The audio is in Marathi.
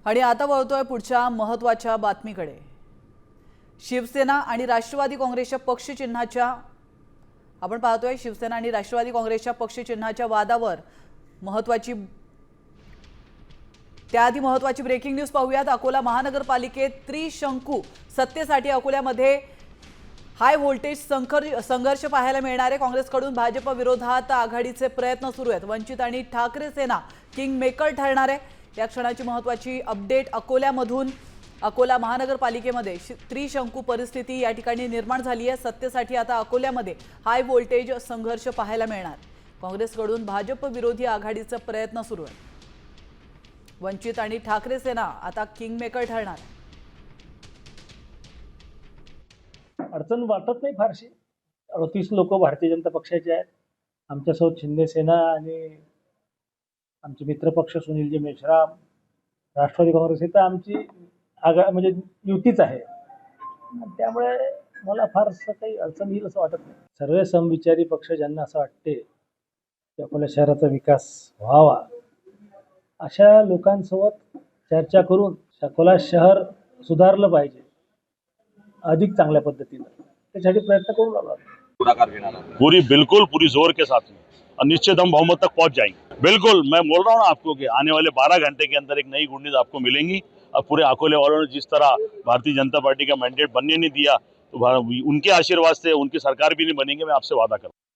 आणि आता वळतोय पुढच्या महत्त्वाच्या बातमीकडे। शिवसेना आणि राष्ट्रवादी काँग्रेसच्या पक्ष चिन्हाच्या आपण पाहतोय शिवसेना आणि राष्ट्रवादी काँग्रेसच्या पक्ष चिन्हाच्या वादावर महत्त्वाची त्याआधी महत्त्वाची ब्रेकिंग न्यूज पाहूयात। अकोला महानगरपालिकेत त्रिशंकू सत्तेसाठी अकोल्यामध्ये हाय व्होल्टेज संघर्ष पाहायला मिळणार आहे। काँग्रेसकडून भाजप विरोधात आघाडीचे प्रयत्न सुरू आहेत। वंचित आणि ठाकरे सेना किंग मेकर ठरणार आहे। या क्षणाची महत्त्वाची अपडेट अकोल्यामधून। अकोला महानगरपालिकेमध्ये त्रिशंकू परिस्थिती या ठिकाणी निर्माण झाली आहे। सत्तेसाठी आता अकोल्यामध्ये हाय व्होल्टेज संघर्ष पाहायला मिळणार। काँग्रेसकडून भाजप विरोधी आघाडीचा प्रयत्न सुरू आहे। वंचित आणि ठाकरे सेना आता किंग मेकर ठरणार। अडचण वाटत नाही फारशी। 38 लोक भारतीय जनता पक्षाचे आहेत। आमच्यासोबत शिंदे सेना आणि आमचे मित्रपक्ष सुनीलजी मेश्राम, राष्ट्रवादी काँग्रेस इथं आमची म्हणजे युतीच आहे। त्यामुळे मला फारसं काही अडचण येईल असं वाटत नाही। सर्व समविचारी पक्ष ज्यांना असं वाटते की आपल्या शहराचा विकास व्हावा, अशा लोकांसोबत चर्चा करून अकोला शहर सुधारलं पाहिजे अधिक चांगल्या पद्धतीने, त्यासाठी प्रयत्न करू लागलो। पूरी जोर के साथ में और निश्चित हम बहुमत तक पहुंच जाएंगे। बिल्कुल, मैं बोल रहा हूँ ना आपको कि आने वाले 12 घंटे के अंदर एक नई गुंडीज आपको मिलेंगी। और पूरे अकोले वालों ने जिस तरह भारतीय जनता पार्टी का मैंडेट बनने नहीं दिया, तो उनके आशीर्वाद से उनकी सरकार भी नहीं बनेगी, मैं आपसे वादा करता हूँ।